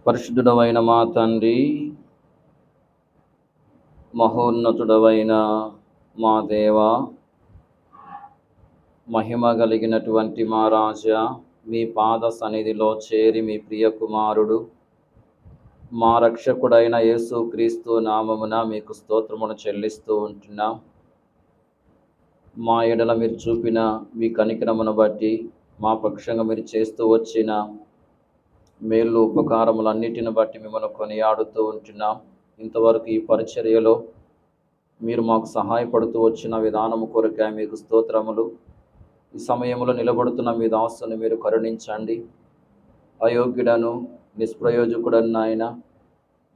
పరిశుద్ధుడవైన మా తండ్రి, మహోన్నతుడవైన మా దేవ, మహిమ కలిగినటువంటి మా రాజా, మీ పాద సన్నిధిలో చేరి మీ ప్రియ కుమారుడు మా రక్షకుడైన యేసుక్రీస్తు నామమున మీకు స్తోత్రమును చెల్లిస్తూ ఉంటున్నాం. మా ఎడల మీరు చూపిన మీ కనికరమును బట్టి మా పక్షంగా మీరు చేస్తూ వచ్చిన మేలు ఉపకారములన్నిటిని బట్టి మిమ్మల్ని కొనియాడుతూ ఉంటున్నాం. ఇంతవరకు ఈ పరిచర్యలో మీరు మాకు సహాయపడుతూ వచ్చిన విధానము కొరకే మీకు స్తోత్రములు. ఈ సమయంలో నిలబడుతున్న మీ దాసుని మీరు కరుణించండి. అయోగ్యుడను నిష్ప్రయోజకుడను నాయన,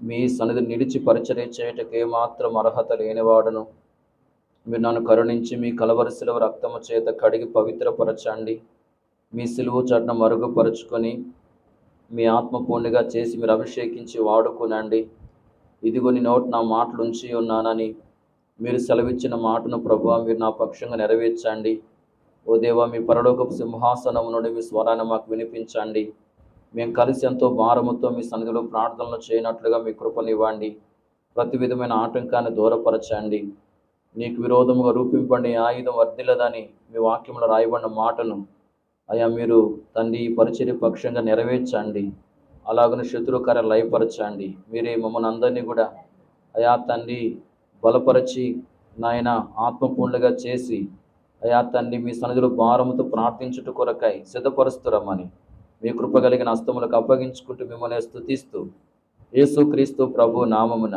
మీ సన్నిధి నిలిచి పరిచర్య చేయటకు ఏమాత్రం అర్హత లేనివాడను. మీరు నన్ను కరుణించి మీ కలవరి శిలువ రక్తము చేత కడిగి పవిత్రపరచండి. మీ శిలువ చాటున మరుగుపరుచుకొని మీ ఆత్మపూర్ణిగా చేసి మీరు అభిషేకించి వాడుకునండి. ఇదిగో నీ నోటి నా మాటలు ఉంచి ఉన్నానని మీరు సెలవిచ్చిన మాటను ప్రభువా మీరు నా పక్షంగా నెరవేర్చండి. ఓ దేవా, మీ పరలోకపు సింహాసనం నుండి మీ స్వరాన్ని మాకు వినిపించండి. మేము కలిసి ఎంతో భారముతో మీ సన్నిధిలో ప్రార్థనలు చేయనట్లుగా మీ కృపనివ్వండి. ప్రతి విధమైన ఆటంకాన్ని దూరపరచండి. నీకు విరోధముగా రూపింపండి ఆయుధం వర్ధిల్లదని మీ వాక్యంలో రాయబడిన మాటను అయా మీరు తండ్రి పరిచర్య పక్షంగా నెరవేర్చండి. అలాగని శత్రుకార్యాలు లయపరచండి. మీరే మమ్మల్ని అందరినీ కూడా అయా తండ్రి బలపరచి నాయన ఆత్మపూర్ణులుగా చేసి అయా తండ్రి మీ సన్నిధిలో భారముతో ప్రార్థించుట కొరకై సిద్ధపరుస్తురమ్మని మీ కృప కలిగిన హస్తములకు అప్పగించుకుంటూ మిమ్మల్ని స్తుతిస్తూ యేసుక్రీస్తు ప్రభు నామమున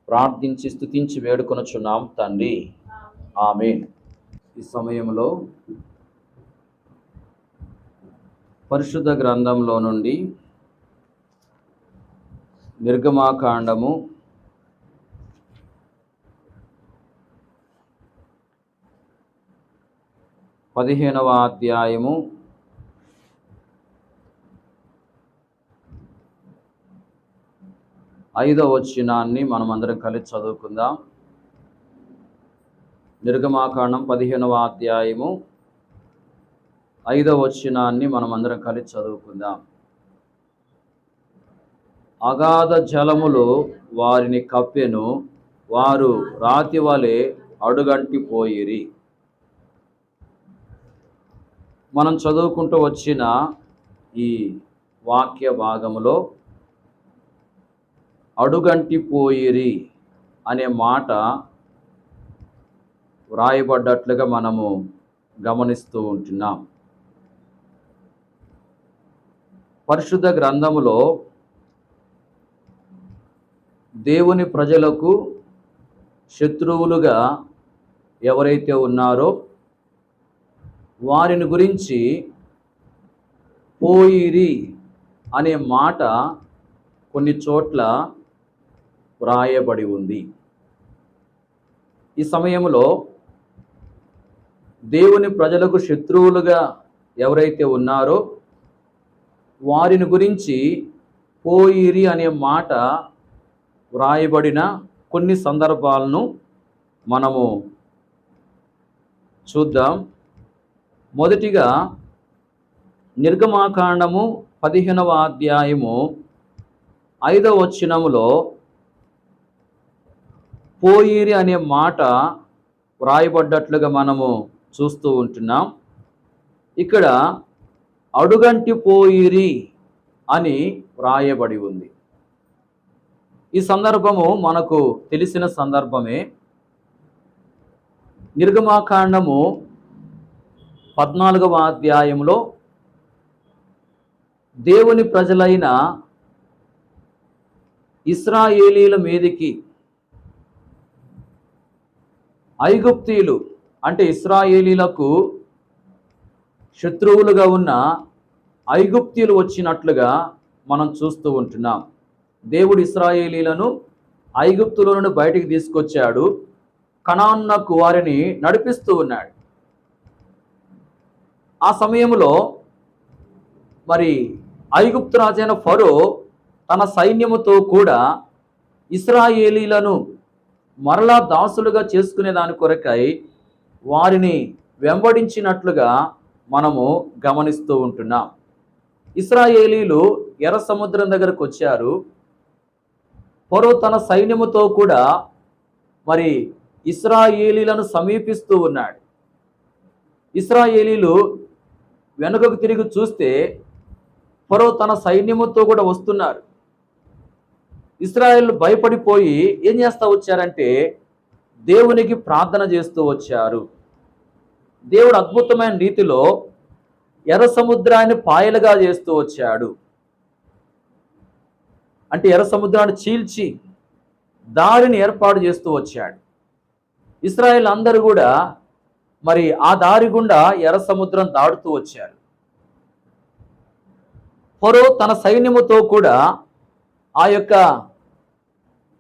ప్రార్థించి స్తుతించి వేడుకొనుచున్నాం తండ్రి, ఆమేన్. ఈ సమయంలో పరిశుద్ధ గ్రంథంలో నుండి నిర్గమాకాండము 15వ అధ్యాయము 5వ వచనాన్ని మనమందరం కలిసి చదువుకుందాం. నిర్గమాకాండం 15వ అధ్యాయము 5వ వచనాన్ని మనమందరం కలిసి చదువుకుందాం. అగాధ జలములు వారిని కప్పెను, వారు రాతి వలె అడుగంటిపోయిరి. మనం చదువుకుంటూ వచ్చిన ఈ వాక్య భాగములో అడుగంటిపోయిరి అనే మాట వ్రాయబడ్డట్లుగా మనము గమనిస్తూ ఉంటున్నాం. పరిశుద్ధ గ్రంథములో దేవుని ప్రజలకు శత్రువులుగా ఎవరైతే ఉన్నారో వారిని గురించి పోయిరి అనే మాట కొన్ని చోట్ల వ్రాయబడి ఉంది. ఈ సమయంలో దేవుని ప్రజలకు శత్రువులుగా ఎవరైతే ఉన్నారో వారిని గురించి పోయిరి అనే మాట వ్రాయబడిన కొన్ని సందర్భాలను మనము చూద్దాం. మొదటిగా నిర్గమాకాండము 15వ అధ్యాయము 5వ వచనములో పోయిరి అనే మాట వ్రాయబడ్డట్లుగా మనము చూస్తూ ఉంటున్నాం. ఇక్కడ అడుగంటి పోయిరి అని వ్రాయబడి ఉంది. ఈ సందర్భము మనకు తెలిసిన సందర్భమే. నిర్గమాకాండము 14వ అధ్యాయంలో దేవుని ప్రజలైన ఇశ్రాయేలీల మీదికి ఐగుప్తీయులు అంటే ఇశ్రాయేలీలకు శత్రువులుగా ఉన్న ఐగుప్తీయులు వచ్చినట్లుగా మనం చూస్తూ ఉంటున్నాం. దేవుడు ఇశ్రాయేలీలను ఐగుప్తులో నుండి బయటికి తీసుకొచ్చాడు. కనానునకు వారిని నడిపిస్తూ ఉన్నాడు. ఆ సమయంలో మరి ఐగుప్తు రాజైన ఫరో తన సైన్యముతో కూడా ఇశ్రాయేలీలను మరలా దాసులుగా చేసుకునే దాని కొరకై వారిని వెంబడించినట్లుగా మనము గమనిస్తూ ఉంటున్నాం. ఇశ్రాయేలీలు ఎర్ర సముద్రం దగ్గరకు వచ్చారు. ఫరో తన సైన్యముతో కూడా మరి ఇశ్రాయేలీలను సమీపిస్తూ ఉన్నాడు. ఇశ్రాయేలీలు వెనుకకు తిరిగి చూస్తే ఫరో తన సైన్యముతో కూడా వస్తున్నారు. ఇశ్రాయేలు భయపడిపోయి ఏం చేస్తూ వచ్చారంటే దేవునికి ప్రార్థన చేస్తూ వచ్చారు. దేవుడు అద్భుతమైన రీతిలో ఎర్ర సముద్రాన్ని పాయలుగా చేస్తూ వచ్చాడు. అంటే ఎర్ర సముద్రాన్ని చీల్చి దారిని ఏర్పాటు చేస్తూ వచ్చాడు. ఇశ్రాయేల్ అందరూ కూడా మరి ఆ దారి గుండా ఎర్ర సముద్రం దాటుతూ వచ్చారు. ఫరో తన సైన్యముతో కూడా ఆ యొక్క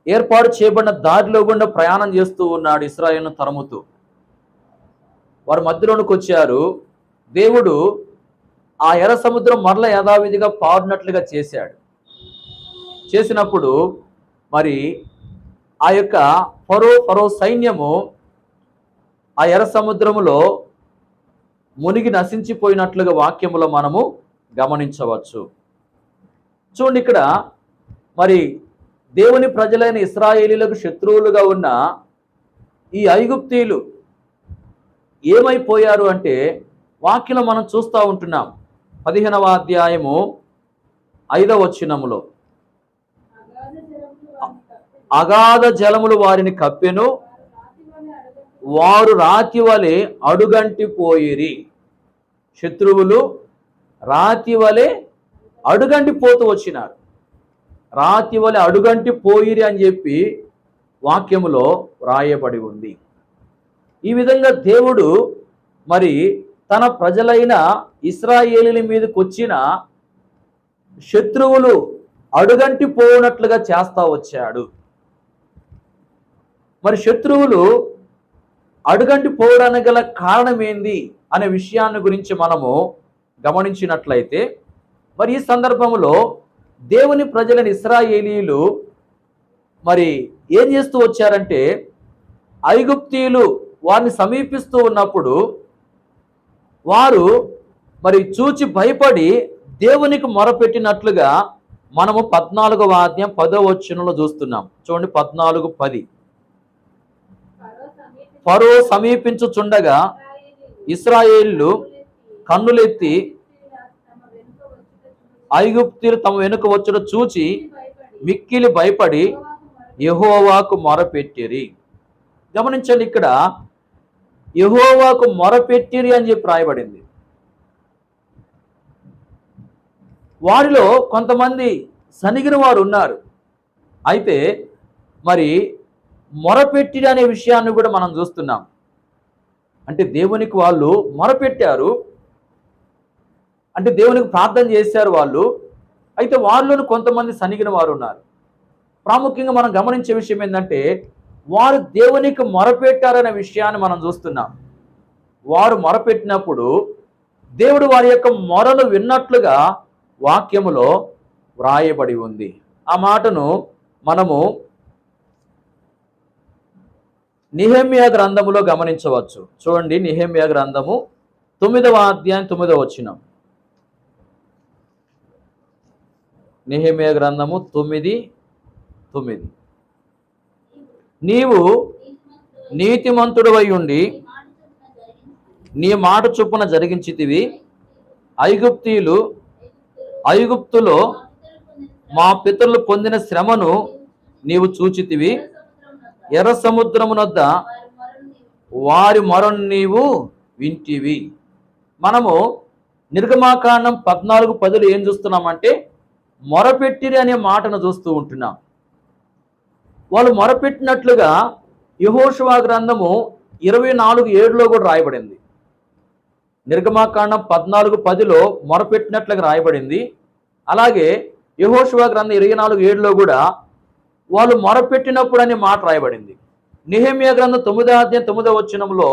ఏర్పాటు చేయబడిన దారిలో గుండా ప్రయాణం చేస్తూ ఉన్నాడు. ఇశ్రాయేలును తరుముతూ వారు మధ్యలోనికి వచ్చారు. దేవుడు ఆ ఎర్ర సముద్రం మరల యథావిధిగా పారినట్లుగా చేసినప్పుడు మరి ఆ యొక్క ఫరో సైన్యము ఆ ఎర్ర సముద్రములో మునిగి నశించిపోయినట్లుగా వాక్యములో మనము గమనించవచ్చు. చూడండి, ఇక్కడ మరి దేవుని ప్రజలైన ఇశ్రాయేలీలకు శత్రువులుగా ఉన్న ఈ ఐగుప్తీయులు ఏమైపోయారు అంటే వాక్యంలో మనం చూస్తూ ఉంటున్నాం. 15వ అధ్యాయము 5వ వచనములో అగాధ జలములు వారిని కప్పెను, వారు రాతి వలె అడుగంటిపోయిరి. శత్రువులు రాతి వలె అడుగంటిపోతూ వచ్చినారు. రాతి వలె అడుగంటిపోయిరి అని చెప్పి వాక్యములో వ్రాయబడి ఉంది. ఈ విధంగా దేవుడు మరి తన ప్రజలైన ఇశ్రాయేలీల మీదకి వచ్చిన శత్రువులు అడుగంటిపోనట్లుగా చేస్తా వచ్చాడు. మరి శత్రువులు అడుగంటిపోవడానికి గల కారణం ఏంది అనే విషయాన్ని గురించి మనము గమనించినట్లయితే మరి ఈ సందర్భంలో దేవుని ప్రజలైన ఇశ్రాయేలీలు మరి ఏం చేస్తూ వచ్చారంటే ఐగుప్తీయులు వారిని సమీపిస్తూ ఉన్నప్పుడు వారు మరి చూచి భయపడి దేవునికి మొరపెట్టినట్లుగా మనము 14వ అధ్యాయం 10వ వచనంలో చూస్తున్నాం. చూడండి, 14:10. ఫరో సమీపించుచుండగా ఇశ్రాయేలీలు కన్నులెత్తి ఐగుప్తీయులు తమ వెనుక వచ్చుట చూచి మిక్కిలి భయపడి యెహోవాకు మొరపెట్టిరి. గమనించండి, ఇక్కడ యెహోవాకు మొరపెట్టిరి అని చెప్పి రాయబడింది. వారిలో కొంతమంది సనిగిన వారు ఉన్నారు. అయితే మరి మొరపెట్టిరి అనే విషయాన్ని కూడా మనం చూస్తున్నాం. అంటే దేవునికి వాళ్ళు మొరపెట్టారు, అంటే దేవునికి ప్రార్థన చేశారు వాళ్ళు. అయితే వాళ్ళను కొంతమంది సనిగిన వారు ఉన్నారు. ప్రాముఖ్యంగా మనం గమనించే విషయం ఏంటంటే వారు దేవునికి మొరపెట్టారనే విషయాన్ని మనం చూస్తున్నాం. వారు మొరపెట్టినప్పుడు దేవుడు వారి యొక్క మొరను విన్నట్లుగా వాక్యములో వ్రాయబడి ఉంది. ఆ మాటను మనము నెహెమ్యా గ్రంథములో గమనించవచ్చు. చూడండి, నెహెమ్యా గ్రంథము 9వ అధ్యాయం 9వ వచనం. నెహెమ్యా గ్రంథము 9:9. నీవు నీతిమంతుడవై ఉండి నీ మాట చొప్పున జరిగించితివి. ఐగుప్తులో మా పితరులు పొందిన శ్రమను నీవు చూచితివి. ఎర్ర సముద్రమునొద్ద వారి మొరను నీవు వింటివి. మనము నిర్గమాకాండం 14:10 ఏం చూస్తున్నామంటే మొరపెట్టిరి అనే మాటను చూస్తూ ఉంటున్నాం. వాళ్ళు మొరపెట్టినట్లుగా యెహోషువ గ్రంథము 24:7లో కూడా రాయబడింది. నిర్గమాకాండం 14:10లో మొరపెట్టినట్లుగా రాయబడింది. అలాగే యెహోషువ గ్రంథం 24:7లో కూడా వాళ్ళు మొరపెట్టినప్పుడు అనే మాట రాయబడింది. నెహెమ్యా గ్రంథం 9వ అధ్యాయం 9వ వచనంలో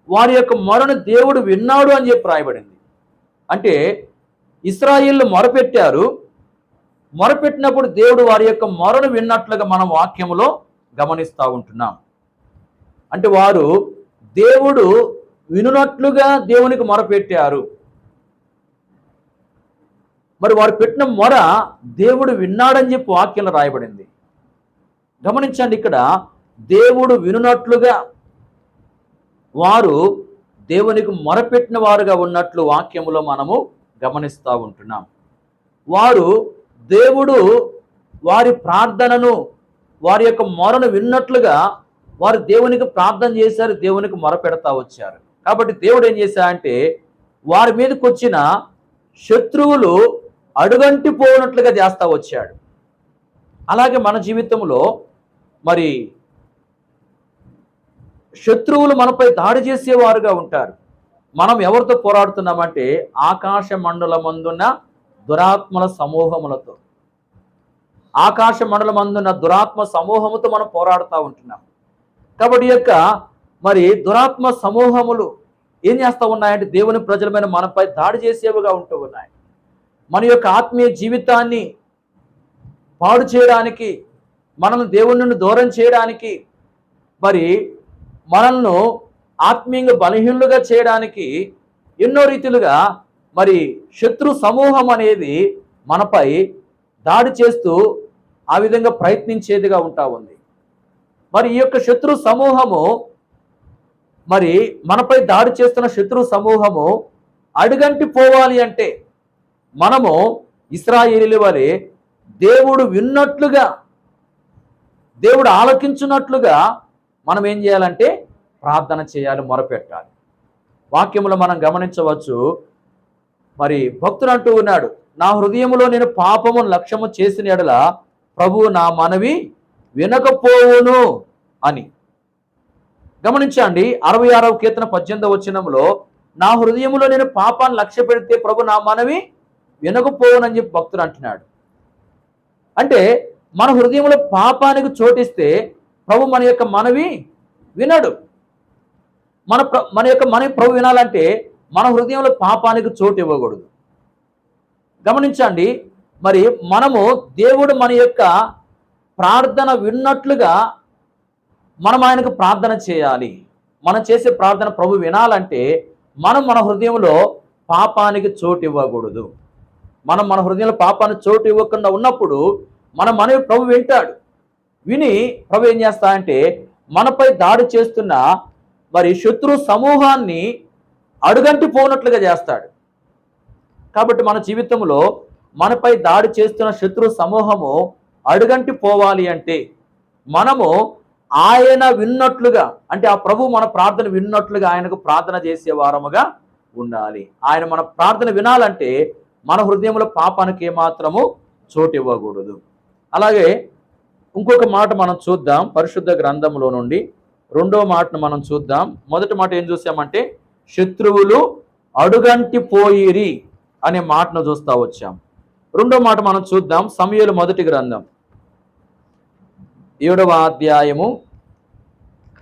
వారి యొక్క మొరను దేవుడు విన్నాడు అని చెప్పి రాయబడింది. అంటే ఇశ్రాయేలు మొరపెట్టారు, మొరపెట్టినప్పుడు దేవుడు వారి యొక్క మొరను విన్నట్లుగా మనం వాక్యములో గమనిస్తూ ఉంటున్నాం. అంటే వారు దేవుడు వినున్నట్లుగా దేవునికి మొరపెట్టారు. మరి వారు పెట్టిన మొర దేవుడు విన్నాడని చెప్పి వాక్యంలో రాయబడింది. గమనించండి, ఇక్కడ దేవుడు వినున్నట్లుగా వారు దేవునికి మొరపెట్టిన వారుగా ఉన్నట్లు వాక్యములో మనము గమనిస్తూ ఉంటున్నాం. దేవుడు వారి ప్రార్థనను, వారి యొక్క మొరను విన్నట్లుగా వారు దేవునికి ప్రార్థన చేశారు, దేవునికి మొరపెడతా వచ్చారు. కాబట్టి దేవుడు ఏం చేశాడంటే వారి మీదకి వచ్చిన శత్రువులు అడుగంటి పోనట్లుగా చేస్తా వచ్చాడు. అలాగే మన జీవితంలో మరి శత్రువులు మనపై దాడి చేసేవారుగా ఉంటారు. మనం ఎవరితో పోరాడుతున్నామంటే ఆకాశ మండలమందున్న దురాత్మల సమూహములతో, ఆకాశ మండలమందున్న దురాత్మ సమూహముతో మనం పోరాడుతూ ఉంటున్నాం. కాబట్టి యొక్క మరి దురాత్మ సమూహములు ఏం చేస్తూ ఉన్నాయంటే దేవుని ప్రజలమైన మనపై దాడి చేసేవిగా ఉంటూ ఉన్నాయి. మన యొక్క ఆత్మీయ జీవితాన్ని పాడు చేయడానికి, మనల్ని దేవుని నుండి దూరం చేయడానికి, మరి మనల్ని ఆత్మీయంగా బలహీనులుగా చేయడానికి ఎన్నో రీతిలుగా మరి శత్రు సమూహం అనేది మనపై దాడి చేస్తూ ఆ విధంగా ప్రయత్నించేదిగా ఉంటా ఉంది. మరి ఈ యొక్క శత్రు సమూహము, మరి మనపై దాడి చేస్తున్న శత్రు సమూహము అడుగంటి పోవాలి అంటే మనము ఇశ్రాయేలీయుల వలె దేవుడు విన్నట్లుగా, దేవుడు ఆలకించున్నట్లుగా మనం ఏం చేయాలంటే ప్రార్థన చేయాలి, మొరపెట్టాలి. వాక్యములో మనం గమనించవచ్చు, మరి భక్తుడు అంటూ ఉన్నాడు, నా హృదయంలో నేను పాపము లక్ష్యము చేసిన ఎడల ప్రభువు నా మనవి వినకపోవును అని. గమనించండి, 66వ కీర్తన 18వ వచనంలో నా హృదయంలో నేను పాపాన్ని లక్ష్య పెడితే ప్రభు నా మనవి వినకపోవునని చెప్పి భక్తుడు అంటున్నాడు. అంటే మన హృదయంలో పాపానికి చోటిస్తే ప్రభు మన యొక్క మనవి వినడు. మన యొక్క మనవి ప్రభు వినాలంటే మన హృదయంలో పాపానికి చోటు ఇవ్వకూడదు. గమనించండి, మరి మనము దేవుడు మన యొక్క ప్రార్థన విన్నట్లుగా మనం ఆయనకు ప్రార్థన చేయాలి. మనం చేసే ప్రార్థన ప్రభు వినాలంటే మనం మన హృదయంలో పాపానికి చోటు ఇవ్వకూడదు. మనం మన హృదయంలో పాపానికి చోటు ఇవ్వకుండా ఉన్నప్పుడు మన మనవి ప్రభు వింటాడు. విని ప్రభు ఏం చేస్తా అంటే మనపై దాడి చేస్తున్న మరి శత్రు సమూహాన్ని అడుగంటి పోనట్లుగా చేస్తాడు. కాబట్టి మన జీవితంలో మనపై దాడి చేస్తున్న శత్రు సమూహము అడుగంటి పోవాలి అంటే మనము ఆయన విన్నట్లుగా, అంటే ఆ ప్రభు మన ప్రార్థన విన్నట్లుగా ఆయనకు ప్రార్థన చేసే వారముగా ఉండాలి. ఆయన మన ప్రార్థన వినాలంటే మన హృదయంలో పాపానికి ఏమాత్రము చోటు ఇవ్వకూడదు. అలాగే ఇంకొక మాట మనం చూద్దాం, పరిశుద్ధ గ్రంథంలో నుండి 2వ మాటను మనం చూద్దాం. మొదటి మాట ఏం చూసామంటే శత్రువులు అడుగంటి పోయిరి అనే మాటను చూస్తా వచ్చాం. 2వ మాట మనం చూద్దాం, సమూయేలు మొదటి గ్రంథం 7వ అధ్యాయము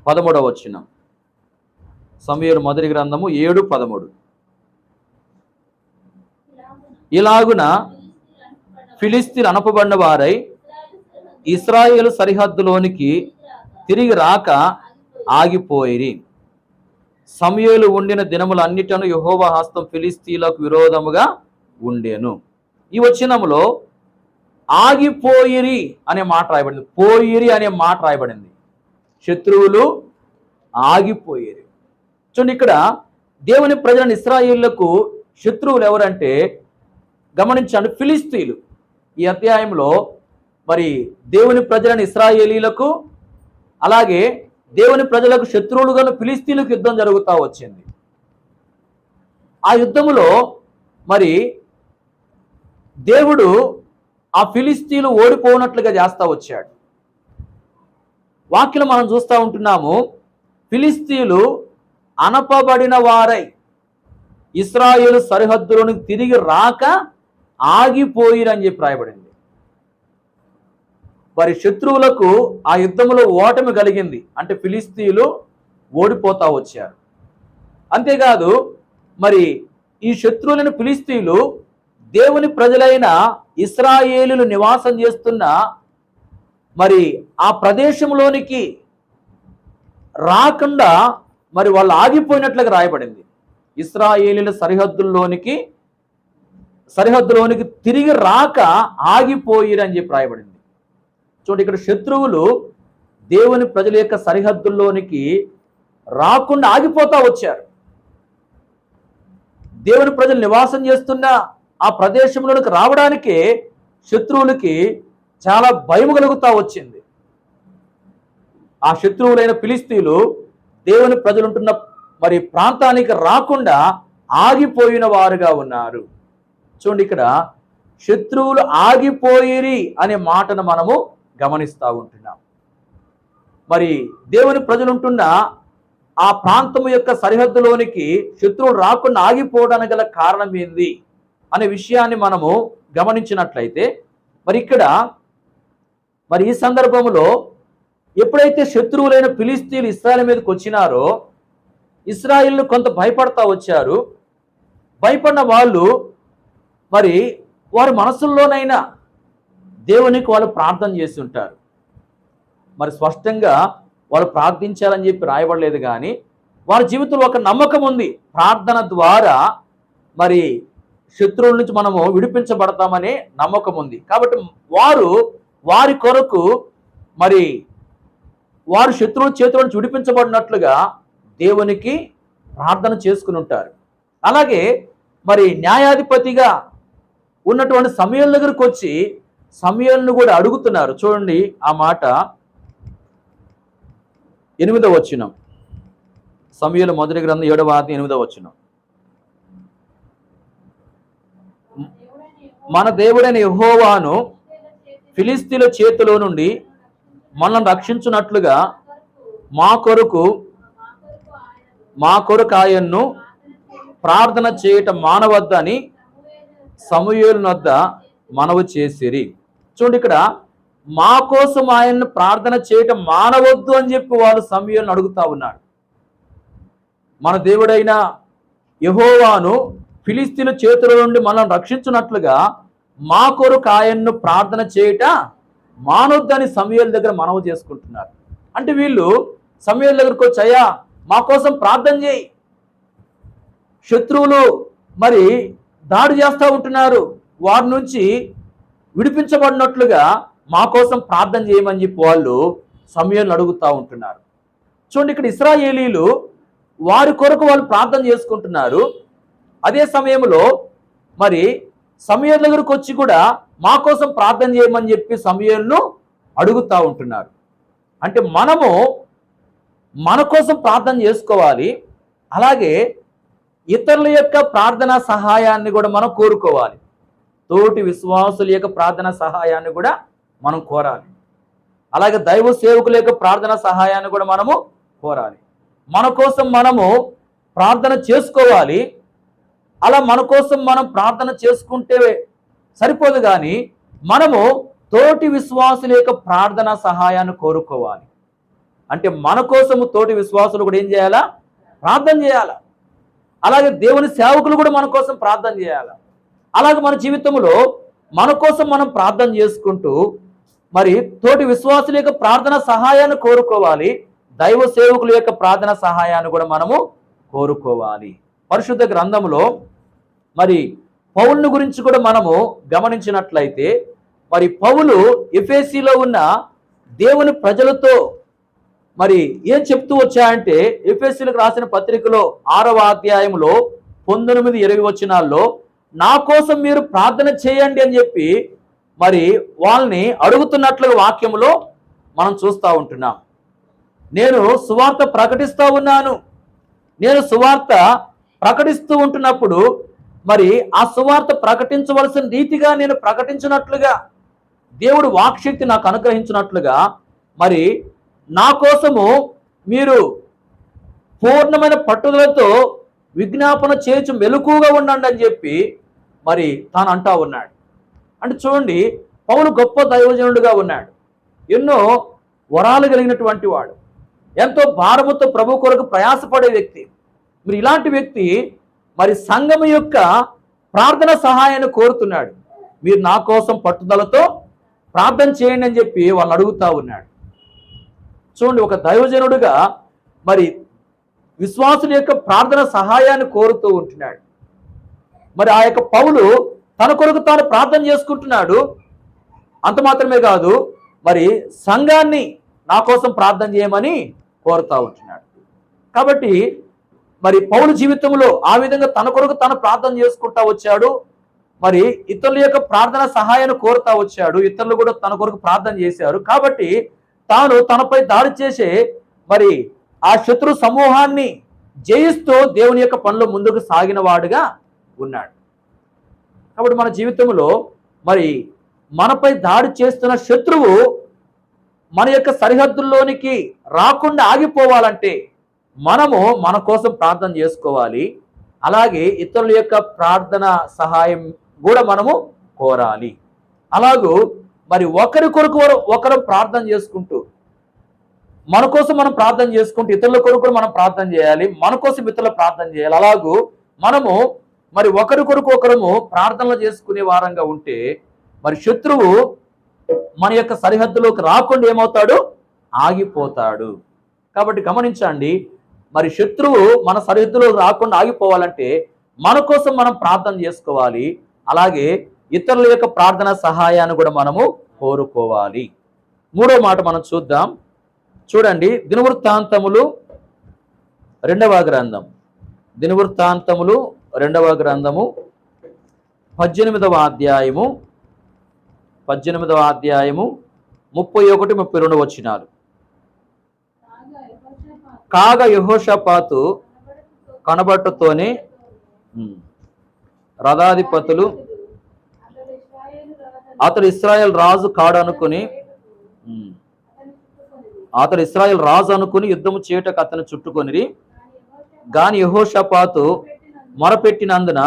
13వ వచనం. సమూయేలు మొదటి గ్రంథము 7:13. ఇలాగున ఫిలిస్తీయులు అనపబడిన వారై ఇశ్రాయేలు సరిహద్దులోనికి తిరిగి రాక ఆగిపోయిరి. సమూయేలు ఉండిన దినములన్నిటను యెహోవా హస్తం ఫిలిస్తీయులకు విరోధముగా ఉండెను. ఈ వచనములో ఆగిపోయిరి అనే మాట రాయబడింది, పోయిరి అనే మాట రాయబడింది. శత్రువులు ఆగిపోయిరి. చూడండి, ఇక్కడ దేవుని ప్రజలను ఇశ్రాయేలులకు శత్రువులు ఎవరంటే గమనించండి, ఫిలిస్తీయులు. ఈ అధ్యాయంలో మరి దేవుని ప్రజలను ఇశ్రాయేలీలకు, అలాగే దేవుని ప్రజలకు శత్రువులుగా ఫిలిస్తీయులకు యుద్ధం జరుగుతూ వచ్చింది. ఆ యుద్ధములో మరి దేవుడు ఆ ఫిలిస్తీయులు ఓడిపోనట్లుగా చేస్తా వచ్చాడు. వాక్యం మనం చూస్తూ ఉంటున్నాము, ఫిలిస్తీయులు అనపబడిన వారై ఇశ్రాయేలు సరిహద్దులోనికి తిరిగి రాక ఆగిపోయిరని చెప్పి రాయబడింది. వారి శత్రువులకు ఆ యుద్ధంలో ఓటమి కలిగింది, అంటే ఫిలిస్తీయులు ఓడిపోతా వచ్చారు. అంతేకాదు, మరి ఈ శత్రువులను ఫిలిస్తీయులు దేవుని ప్రజలైన ఇశ్రాయేలులు నివాసం చేస్తున్న మరి ఆ ప్రదేశంలోనికి రాకుండా మరి వాళ్ళు ఆగిపోయినట్లుగా రాయబడింది. ఇశ్రాయేలీల సరిహద్దుల్లోనికి సరిహద్దులోనికి తిరిగి రాక ఆగిపోయిరని చెప్పి రాయబడింది. చూడండి, ఇక్కడ శత్రువులు దేవుని ప్రజల యొక్క సరిహద్దుల్లోనికి రాకుండా ఆగిపోతా వచ్చారు. దేవుని ప్రజలు నివాసం చేస్తున్న ఆ ప్రదేశంలోనికి రావడానికే శత్రువులకి చాలా భయం కలుగుతా వచ్చింది. ఆ శత్రువులైన ఫిలిస్తీయులు దేవుని ప్రజలుంటున్న మరి ప్రాంతానికి రాకుండా ఆగిపోయిన వారుగా ఉన్నారు. చూడండి, ఇక్కడ శత్రువులు ఆగిపోయిరి అనే మాటను మనము గమనిస్తూ ఉంటున్నాం. మరి దేవుని ప్రజలుంటున్న ఆ ప్రాంతము యొక్క సరిహద్దులోనికి శత్రువులు రాకుండా ఆగిపోవడానికి గల కారణం ఏంది అనే విషయాన్ని మనము గమనించినట్లయితే, మరి ఇక్కడ మరి ఈ సందర్భంలో ఎప్పుడైతే శత్రువులైన ఫిలిస్తీయులు ఇశ్రాయేలు మీదకి వచ్చినారో ఇశ్రాయేలు కొంత భయపడతా వచ్చారు. భయపడిన వాళ్ళు మరి వారి మనసుల్లోనైనా దేవునికి వాళ్ళు ప్రార్థన చేసి ఉంటారు. మరి స్పష్టంగా వాళ్ళు ప్రార్థించాలని చెప్పి రాయబడలేదు, కానీ వారి జీవితంలో ఒక నమ్మకం ఉంది, ప్రార్థన ద్వారా మరి శత్రువుల నుంచి మనము విడిపించబడతామనే నమ్మకం ఉంది. కాబట్టి వారి కొరకు మరి వారు శత్రువుల చేతుల నుంచి విడిపించబడినట్లుగా దేవునికి ప్రార్థన చేసుకుని ఉంటారు. అలాగే మరి న్యాయాధిపతిగా ఉన్నటువంటి సమూయేలు దగ్గరకు వచ్చి సమూయేలును కూడా అడుగుతున్నారు. చూడండి ఆ మాట 8వ వచనం, సమూయేలు మొదటి గ్రంథం 7వ అధ్యాయం 8వ వచనం. మన దేవుడైన యెహోవాను ఫిలిస్తీయుల చేతిలో నుండి మనల్ని రక్షించున్నట్లుగా మా కొరకు ఆయన్ను ప్రార్థన చేయటం మానవద్దని సమూయేలు వద్ద మనవి చేసిరి. చూడండి, ఇక్కడ మా కోసం ఆయన్ను ప్రార్థన చేయటం మానవద్దు అని చెప్పి వాళ్ళు సమూయేలును అడుగుతా ఉన్నారు. మన దేవుడైన యెహోవాను ఫిలిస్తీయుల చేతుల నుండి మనం రక్షించున్నట్లుగా మా కొరకు ఆయన్ను ప్రార్థన చేయట మానొద్దని సమూయేలు దగ్గర మనవి చేసుకుంటున్నారు. అంటే వీళ్ళు సమూయేలు దగ్గరకు వచ్చి, అయ్యా మా కోసం ప్రార్థన చేయి, శత్రువులు మరి దాడి చేస్తూ ఉంటున్నారు, వారి నుంచి విడిపించబడినట్లుగా మా కోసం ప్రార్థన చేయమని చెప్పి వాళ్ళు సమూయేలును అడుగుతూ ఉంటున్నారు. చూడండి, ఇక్కడ ఇశ్రాయేలీలు వారి కొరకు వాళ్ళు ప్రార్థన చేసుకుంటున్నారు. అదే సమయంలో మరి సమూయేలు దగ్గరకు వచ్చి కూడా మా కోసం ప్రార్థన చేయమని చెప్పి సమూయేలును అడుగుతూ ఉంటున్నారు. అంటే మనము మన కోసం ప్రార్థన చేసుకోవాలి, అలాగే ఇతరుల యొక్క ప్రార్థనా సహాయాన్ని కూడా మనం కోరుకోవాలి. తోటి విశ్వాసుల యొక్క ప్రార్థనా సహాయాన్ని కూడా మనం కోరాలి. అలాగే దైవ సేవకుల యొక్క ప్రార్థనా సహాయాన్ని కూడా మనము కోరాలి. మన కోసం మనము ప్రార్థన చేసుకోవాలి. అలా మన కోసం మనం ప్రార్థన చేసుకుంటే సరిపోదు, కానీ మనము తోటి విశ్వాసుల యొక్క ప్రార్థనా సహాయాన్ని కోరుకోవాలి. అంటే మన కోసము తోటి విశ్వాసులు కూడా ఏం చేయాలా? ప్రార్థన చేయాలా. అలాగే దేవుని సేవకులు కూడా మన కోసం ప్రార్థన చేయాలి. అలాగే మన జీవితంలో మన కోసం మనం ప్రార్థన చేసుకుంటూ మరి తోటి విశ్వాసుల యొక్క ప్రార్థన సహాయాన్ని కోరుకోవాలి. దైవ సేవకుల యొక్క ప్రార్థన సహాయాన్ని కూడా మనము కోరుకోవాలి. పరిశుద్ధ గ్రంథంలో మరి పౌలుని గురించి కూడా మనము గమనించినట్లయితే, మరి పౌలు ఎఫెసీలో ఉన్న దేవుని ప్రజలతో మరి ఏం చెప్తూ వచ్చాయంటే, ఎఫెసీలకు రాసిన పత్రికలో 6వ అధ్యాయంలో 19-20 వచనాల్లో నా కోసం మీరు ప్రార్థన చేయండి అని చెప్పి మరి వాళ్ళని అడుగుతున్నట్లుగా వాక్యంలో మనం చూస్తూ ఉంటున్నాం. నేను సువార్త ప్రకటిస్తూ ఉన్నాను, నేను సువార్త ప్రకటిస్తూ ఉంటున్నప్పుడు మరి ఆ సువార్త ప్రకటించవలసిన రీతిగా నేను ప్రకటించినట్లుగా దేవుడు వాక్శక్తి నాకు అనుగ్రహించినట్లుగా మరి నా కోసము మీరు పూర్ణమైన పట్టుదలతో విజ్ఞాపన చేయించు మెలకుగా ఉండండి అని చెప్పి మరి తాను అంటా ఉన్నాడు. అంటే చూడండి, పౌలు గొప్ప దైవజనుడుగా ఉన్నాడు, ఎన్నో వరాలు కలిగినటువంటి వాడు, ఎంతో భారముతో ప్రభు కొరకు ప్రయాసపడే వ్యక్తి. మరి ఇలాంటి వ్యక్తి మరి సంఘము యొక్క ప్రార్థన సహాయాన్ని కోరుతున్నాడు. మీరు నా కోసం పట్టుదలతో ప్రార్థన చేయండి అని చెప్పి వాళ్ళు అడుగుతా ఉన్నాడు. చూడండి, ఒక దైవజనుడుగా మరి విశ్వాసుల యొక్క ప్రార్థన సహాయాన్ని కోరుతూ ఉంటున్నాడు. మరి ఆ యొక్క పౌలు తన కొరకు తాను ప్రార్థన చేసుకుంటున్నాడు. అంత మాత్రమే కాదు, మరి సంఘాన్ని నా కోసం ప్రార్థన చేయమని కోరుతా ఉంటున్నాడు. కాబట్టి మరి పౌలు జీవితంలో ఆ విధంగా తన కొరకు తాను ప్రార్థన చేసుకుంటా వచ్చాడు. మరి ఇతరుల యొక్క ప్రార్థన సహాయాన్ని కోరుతా వచ్చాడు. ఇతరులు కూడా తన కొరకు ప్రార్థన చేశారు. కాబట్టి తాను తనపై దాడి చేసే మరి ఆ శత్రు సమూహాన్ని జయిస్తూ దేవుని యొక్క పనులు ముందుకు సాగిన వాడుగా ఉన్నాడు. కాబట్టి మన జీవితంలో మరి మనపై దాడి చేస్తున్న శత్రువు మన యొక్క సరిహద్దుల్లోనికి రాకుండా ఆగిపోవాలంటే మనము మన కోసం ప్రార్థన చేసుకోవాలి. అలాగే ఇతరుల యొక్క ప్రార్థన సహాయం కూడా మనము కోరాలి. అలాగూ మరి ఒకరి కొరకు ఒకరు ప్రార్థన చేసుకుంటూ, మన కోసం మనం ప్రార్థన చేసుకుంటూ ఇతరుల కొరకు కూడా మనం ప్రార్థన చేయాలి. మన కోసం ఇతరుల ప్రార్థన చేయాలి. అలాగూ మనము మరి ఒకరి కొరకు ఒకరము ప్రార్థనలు చేసుకునే వారంగా ఉంటే మరి శత్రువు మన యొక్క సరిహద్దులోకి రాకుండా ఏమవుతాడు? ఆగిపోతాడు. కాబట్టి గమనించండి, మరి శత్రువు మన సరిహద్దులోకి రాకుండా ఆగిపోవాలంటే మన కోసం మనం ప్రార్థన చేసుకోవాలి. అలాగే ఇతరుల యొక్క ప్రార్థన సహాయాన్ని కూడా మనము కోరుకోవాలి. మూడో మాట మనం చూద్దాం. చూడండి, దినవృత్తాంతములు 2వ గ్రంథం, దినవృత్తాంతములు 2వ గ్రంథము 18వ అధ్యాయము 31-32 వచనాలు. కాగా యెహోషాపాతు కనబట్టుతోనే రథాధిపతులు అతడు ఇశ్రాయేలు రాజు కాడనుకుని యుద్ధము చేయటకు అతను చుట్టుకొనిరి. గాని యెహోషాపాతు మొరపెట్టినందున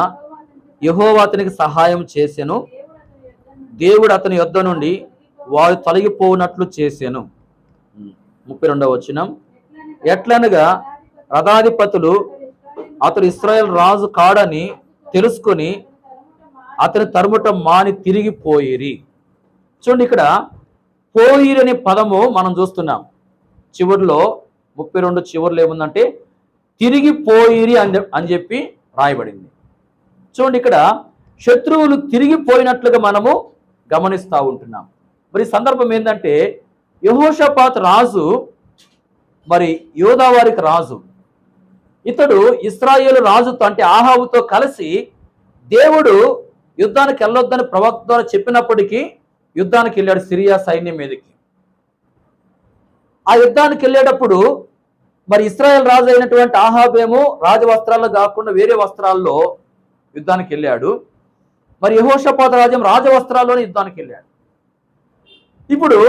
యెహోవా అతనికి సహాయం చేసెను. దేవుడు అతని యొద్ద నుండి వారు తొలగిపోనట్లు చేసెను. 32వ వచనం. ఎట్లనగా రథాధిపతులు అతడు ఇశ్రాయేలు రాజు కాడని తెలుసుకొని అతని తరుముట మాని తిరిగిపోయిరి. చూడండి, ఇక్కడ పోయిరి అనే పదము మనం చూస్తున్నాం. చివరిలో 32 చివరిలో ఏముందంటే తిరిగిపోయిరి అని చెప్పి రాయబడింది. చూడండి, ఇక్కడ శత్రువులు తిరిగిపోయినట్లుగా మనము గమనిస్తూ ఉంటున్నాం. మరి సందర్భం ఏంటంటే యెహోషాపాతు రాజు మరి యోధా వారికి రాజు. ఇతడు ఇశ్రాయేలు రాజుతో అంటే ఆహాబుతో కలిసి దేవుడు యుద్ధానికి వెళ్ళొద్దని ప్రవక్త ద్వారా చెప్పినప్పటికీ యుద్ధానికి వెళ్ళాడు సిరియా సైన్యం మీదకి. ఆ యుద్ధానికి వెళ్ళేటప్పుడు మరి ఇశ్రాయేల్ రాజు అయినటువంటి ఆహాబేమో రాజవస్త్రాల్లో కాకుండా వేరే వస్త్రాల్లో యుద్ధానికి వెళ్ళాడు. మరి యెహోషాపాతు రాజ్యం రాజవస్త్రాల్లోనే యుద్ధానికి వెళ్ళాడు. ఇప్పుడు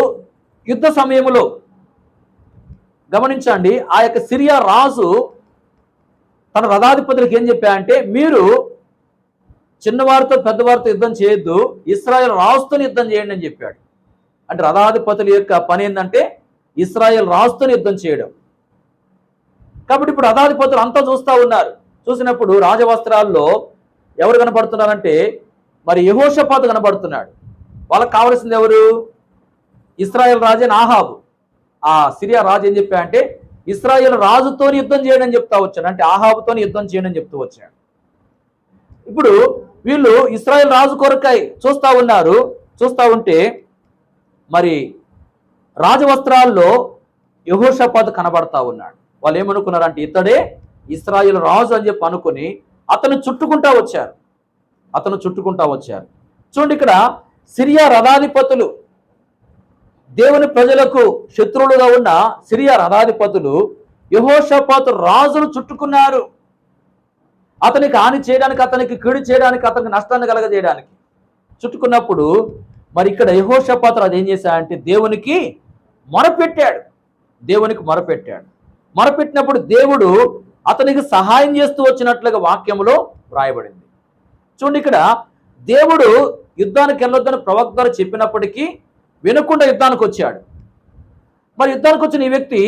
యుద్ధ సమయంలో గమనించండి, ఆ యొక్క సిరియా రాజు తన రథాధిపతులకు ఏం చెప్పాడంటే, మీరు చిన్నవారితో పెద్దవారితో యుద్ధం చేయొద్దు, ఇశ్రాయేల్ రాజుతో యుద్ధం చేయండి అని చెప్పాడు. అంటే రథాధిపతుల యొక్క పని ఏంటంటే ఇశ్రాయేల్ రాజుతో యుద్ధం చేయడం. కాబట్టి ఇప్పుడు రథాధిపతులు అంతా చూస్తూ ఉన్నారు. చూసినప్పుడు రాజవస్త్రాల్లో ఎవరు కనపడుతున్నారంటే మరి యెహోషాపాతు కనపడుతున్నాడు. వాళ్ళకి కావలసింది ఎవరు? ఇశ్రాయేల్ రాజు అయిన ఆహాబు. ఆ సిరియా రాజు ఏం చెప్పాడంటే ఇశ్రాయేల్ రాజుతో యుద్ధం చేయడం అని చెప్తా వచ్చాడు. అంటే ఆహాబుతో యుద్ధం చేయడం అని చెప్తూ వచ్చాడు. ఇప్పుడు వీళ్ళు ఇశ్రాయేల్ రాజు కొరకై చూస్తూ ఉన్నారు. చూస్తూ ఉంటే మరి రాజవస్త్రాల్లో యెహోషాపాతు కనబడతా ఉన్నాడు. వాళ్ళు ఏమనుకున్నారంటే ఇతడే ఇశ్రాయేల్ రాజు అని చెప్పి అనుకుని అతను చుట్టుకుంటా వచ్చారు. చూడండి, ఇక్కడ సిరియా రథాధిపతులు, దేవుని ప్రజలకు శత్రువులుగా ఉన్న సిరియా రథాధిపతులు యెహోషాపాతు రాజును చుట్టుకున్నారు. అతనికి హాని చేయడానికి, అతనికి కీడు చేయడానికి, అతనికి నష్టాన్ని కలగజేయడానికి చుట్టుకున్నప్పుడు మరి ఇక్కడ యెహోషాపాతు రాజు ఏం చేశాడంటే దేవునికి మొరపెట్టాడు. మొరపెట్టినప్పుడు దేవుడు అతనికి సహాయం చేస్తూ వచ్చినట్లుగా వాక్యములో వ్రాయబడింది. చూడండి, ఇక్కడ దేవుడు యుద్ధానికి వెళ్ళొద్దని ప్రవక్త ద్వారా చెప్పినప్పటికీ వినకుండా యుద్ధానికి వచ్చాడు. మరి యుద్ధానికి వచ్చిన ఈ వ్యక్తి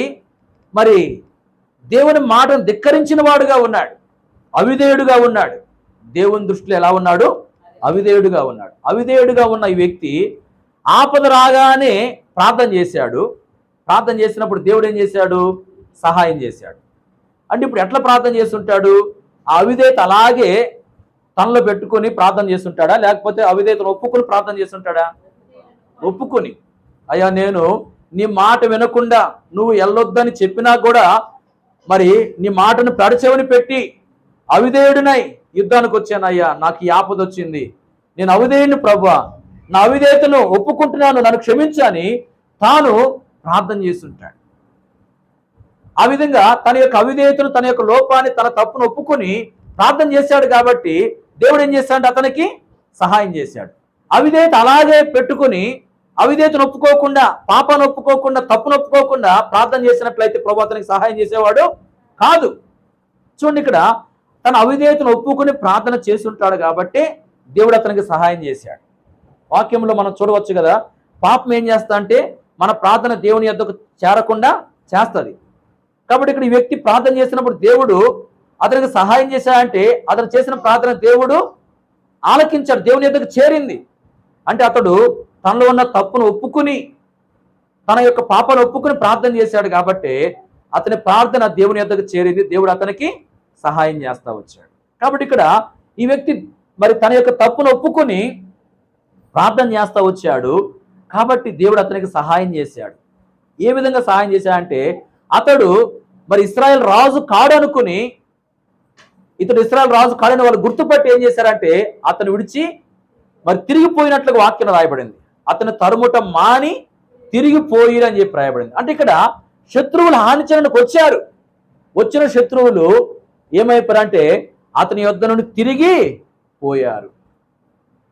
మరి దేవుని మాటను ధిక్కరించిన వాడుగా ఉన్నాడు, అవిధేయుడుగా ఉన్నాడు. దేవుని దృష్టిలో ఎలా ఉన్నాడు? అవిధేయుడుగా ఉన్నాడు. అవిధేయుడుగా ఉన్న ఈ వ్యక్తి ఆపద రాగానే ప్రార్థన చేశాడు. ప్రార్థన చేసినప్పుడు దేవుడు ఏం చేశాడు? సహాయం చేశాడు. అంటే ఇప్పుడు ఎట్లా ప్రార్థన చేస్తుంటాడు? ఆ అవిధేయత అలాగే తనలో పెట్టుకొని ప్రార్థన చేస్తుంటాడా, లేకపోతే అవిధేయతను ఒప్పుకొని ప్రార్థన చేస్తుంటాడా? ఒప్పుకొని, అయ్యా నేను నీ మాట వినకుండా నువ్వు వెళ్ళొద్దని చెప్పినా కూడా మరి నీ మాటను పెడచెవిని పెట్టి అవిధేయుడినై యుద్ధానికి వచ్చానయ్యా, నాకు ఈ ఆపద వచ్చింది, నేను అవిధేయుడిని ప్రభువా, నా అవిధేయతను ఒప్పుకుంటున్నాను, నన్ను క్షమించని తాను ప్రార్థన చేస్తుంటాడు. ఆ విధంగా తన యొక్క అవిధేయతను, తన యొక్క లోపాన్ని, తన తప్పును ఒప్పుకొని ప్రార్థన చేశాడు కాబట్టి దేవుడు ఏం చేశాడు? అతనికి సహాయం చేశాడు. అవిధేయత అలాగే పెట్టుకుని అవిధేయతను ఒప్పుకోకుండా, పాపాన్ని ఒప్పుకోకుండా, తప్పును ఒప్పుకోకుండా ప్రార్థన చేసినట్లయితే ప్రభు అతనికి సహాయం చేసేవాడు కాదు. చూడండి, ఇక్కడ తన అవిధేయతను ఒప్పుకొని ప్రార్థన చేసి ఉంటాడు కాబట్టి దేవుడు అతనికి సహాయం చేశాడు. వాక్యంలో మనం చూడవచ్చు కదా, పాపం ఏం చేస్తా అంటే మన ప్రార్థన దేవుని యొద్దకు చేరకుండా చేస్తుంది. కాబట్టి ఇక్కడ ఈ వ్యక్తి ప్రార్థన చేసినప్పుడు దేవుడు అతనికి సహాయం చేశాడంటే అతను చేసిన ప్రార్థన దేవుడు ఆలకించాడు, దేవుని యొద్దకు చేరింది. అంటే అతడు తనలో ఉన్న తప్పును ఒప్పుకుని, తన యొక్క పాపాలు ఒప్పుకుని ప్రార్థన చేశాడు కాబట్టి అతని ప్రార్థన దేవుని యొద్దకు చేరింది, దేవుడు అతనికి సహాయం చేస్తా వచ్చాడు. కాబట్టి ఇక్కడ ఈ వ్యక్తి మరి తన యొక్క తప్పును ఒప్పుకొని ప్రార్థన చేస్తా వచ్చాడు కాబట్టి దేవుడు అతనికి సహాయం చేశాడు. ఏ విధంగా సహాయం చేశాడంటే, అతడు మరి ఇశ్రాయేల్ రాజు కాడు అనుకుని, ఇతడు ఇశ్రాయేల్ రాజు కాడని వాళ్ళు గుర్తుపట్టి ఏం చేశారంటే అతను విడిచి మరి తిరిగిపోయినట్లుగా వాక్యం రాయబడింది. అతను తరుముట మాని తిరిగిపోయిరు అని చెప్పి రాయబడింది. అంటే ఇక్కడ శత్రువులు హాని చేయడానికి వచ్చారు. వచ్చిన శత్రువులు ఏమైపోయారంటే అతని యొద్ద నుండి తిరిగి పోయారు.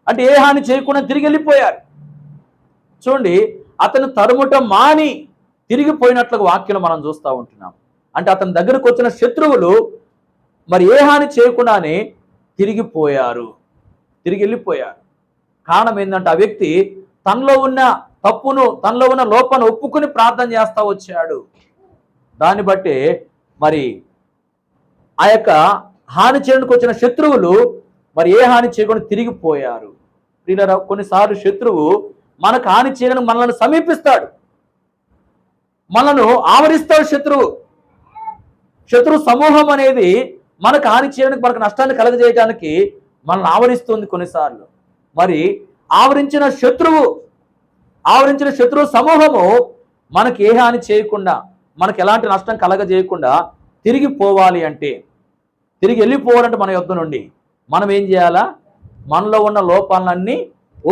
అంటే ఏ హాని చేయకుండా తిరిగి వెళ్ళిపోయారు. చూడండి, అతను తరుముట మాని తిరిగిపోయినట్లుగా వాక్యం మనం చూస్తూ ఉంటున్నాం. అంటే అతని దగ్గరకు వచ్చిన శత్రువులు మరి ఏ హాని చేయకుండానే తిరిగిపోయారు, తిరిగి వెళ్ళిపోయారు. కారణం ఏంటంటే ఆ వ్యక్తి తనలో ఉన్న తప్పును, తనలో ఉన్న లోపాన్ని ఒప్పుకుని ప్రార్థన చేస్తా వచ్చాడు. దాన్ని బట్టి మరి ఆ యొక్క హాని చేయడానికి వచ్చిన శత్రువులు మరి ఏ హాని చేయకుండా తిరిగిపోయారు. కొన్నిసార్లు శత్రువు మనకు హాని చేయడానికి మనల్ని సమీపిస్తాడు, మనను ఆవరిస్తాడు. శత్రు సమూహం అనేది మనకు హాని చేయడానికి, మనకు నష్టాన్ని కలగజేయడానికి మనల్ని ఆవరిస్తుంది కొన్నిసార్లు. మరి ఆవరించిన శత్రువు సమూహము మనకి ఏ హాని చేయకుండా, మనకు ఎలాంటి నష్టం కలగజేయకుండా తిరిగిపోవాలి అంటే, తిరిగి వెళ్ళిపోవాలంటే మన యొద్ద నుండి మనం ఏం చేయాలా? మనలో ఉన్న లోపాలన్నీ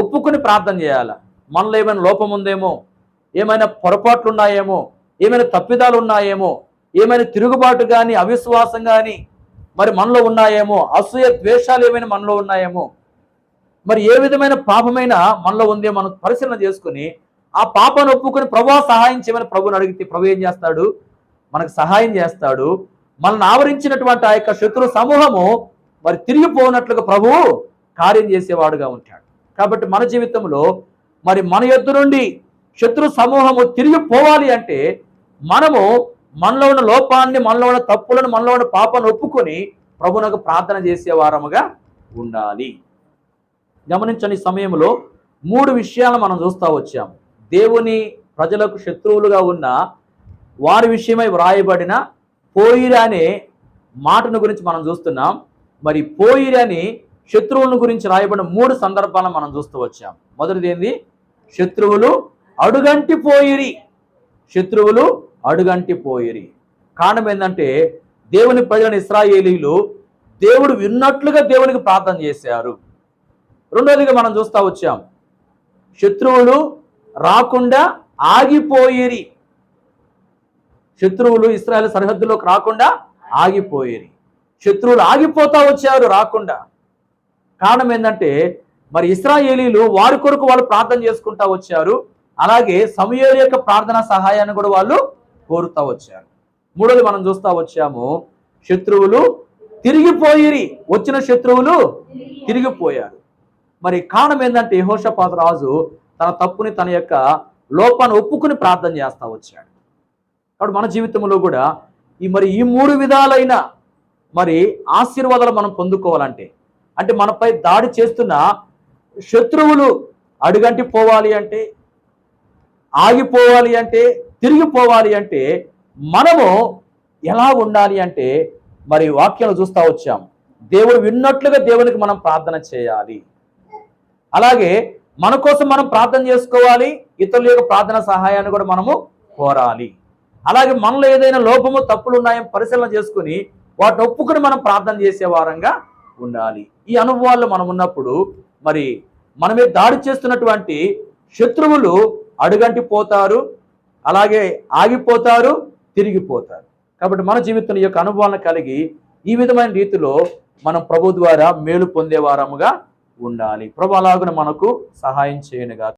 ఒప్పుకుని ప్రార్థన చేయాలా. మనలో ఏమైనా లోపం ఉందేమో, ఏమైనా పొరపాట్లు ఉన్నాయేమో, ఏమైనా తప్పిదాలు ఉన్నాయేమో, ఏమైనా తిరుగుబాటు కానీ, అవిశ్వాసం కానీ మరి మనలో ఉన్నాయేమో, అసూయ ద్వేషాలు ఏమైనా మనలో ఉన్నాయేమో, మరి ఏ విధమైన పాపమైన మనలో ఉందే మనం పరిశీలన చేసుకుని ఆ పాపాన్ని ఒప్పుకొని ప్రభువా సహాయం చేయమని ప్రభుని అడిగితే ప్రభు ఏం చేస్తాడు? మనకు సహాయం చేస్తాడు. మనల్ని ఆవరించినటువంటి ఆ యొక్క శత్రు సమూహము మరి తిరిగిపోనట్లుగా ప్రభువు కార్యం చేసేవాడుగా ఉంటాడు. కాబట్టి మన జీవితంలో మరి మన యొద్ద నుండి శత్రు సమూహము తిరిగిపోవాలి అంటే మనము మనలో ఉన్న లోపాన్ని, మనలో ఉన్న తప్పులను, మనలో ఉన్న పాపాన్ని ఒప్పుకొని ప్రభువునకు ప్రార్థన చేసేవారముగా ఉండాలి. గమనించని సమయంలో 3 విషయాలను మనం చూస్తూ వచ్చాం. దేవుని ప్రజలకు శత్రువులుగా ఉన్న వారి విషయమై వ్రాయబడిన పోయిరి అనే మాటను గురించి మనం చూస్తున్నాం. మరి పోయిరి అని శత్రువుల గురించి రాయబడిన 3 సందర్భాలను మనం చూస్తూ వచ్చాం. మొదటిది ఏంది? శత్రువులు అడుగంటి పోయిరి. శత్రువులు అడుగంటి పోయిరి. కారణం ఏంటంటే దేవుని ప్రజలైన ఇశ్రాయేలీలు దేవుడు విన్నట్లుగా దేవునికి ప్రార్థన చేశారు. రెండోదిగా మనం చూస్తూ వచ్చాం, శత్రువులు రాకుండా ఆగిపోయిరి. శత్రువులు ఇశ్రాయేలు సరిహద్దులోకి రాకుండా ఆగిపోయిరి. శత్రువులు ఆగిపోతా వచ్చారు రాకుండా. కారణం ఏంటంటే మరి ఇశ్రాయేలీలు వారి కొరకు వాళ్ళు ప్రార్థన చేసుకుంటా వచ్చారు. అలాగే సమూయేలు యొక్క ప్రార్థన సహాయాన్ని కూడా వాళ్ళు కోరుతా వచ్చారు. మూడోది మనం చూస్తూ వచ్చాము, శత్రువులు తిరిగిపోయిరి. వచ్చిన శత్రువులు తిరిగిపోయారు. మరి కారణం ఏంటంటే యెహోషాపాతు రాజు తన తప్పుని, తన యొక్క లోపాన్ని ఒప్పుకుని ప్రార్థన చేస్తా వచ్చాడు. కాబట్టి మన జీవితంలో కూడా ఈ 3 విధాలైన మరి ఆశీర్వాదాలు మనం పొందుకోవాలంటే, అంటే మనపై దాడి చేస్తున్న శత్రువులు అడుగంటి పోవాలి అంటే, ఆగిపోవాలి అంటే, తిరిగిపోవాలి అంటే మనము ఎలా ఉండాలి అంటే మరి వాక్యాలు చూస్తూ వచ్చాం. దేవుడు విన్నట్లుగా దేవునికి మనం ప్రార్థన చేయాలి. అలాగే మన కోసం మనం ప్రార్థన చేసుకోవాలి, ఇతరుల యొక్క ప్రార్థన సహాయాన్ని కూడా మనము కోరాలి. అలాగే మనలో ఏదైనా లోపము తప్పులు ఉన్నాయని పరిశీలన చేసుకుని వాటిని ఒప్పుకొని మనం ప్రార్థన చేసే వారంగా ఉండాలి. ఈ అనుభవాల్లో మనం ఉన్నప్పుడు మరి మన మీద దాడి చేస్తున్నటువంటి శత్రువులు అడుగంటి పోతారు, అలాగే ఆగిపోతారు, తిరిగిపోతారు. కాబట్టి మన జీవితంలో ఈ యొక్క అనుభవాలను కలిగి ఈ విధమైన రీతిలో మనం ప్రభు ద్వారా మేలు పొందే వారముగా ఉండాలి. ప్రభు అలాగున మనకు సహాయం చేయనుగా.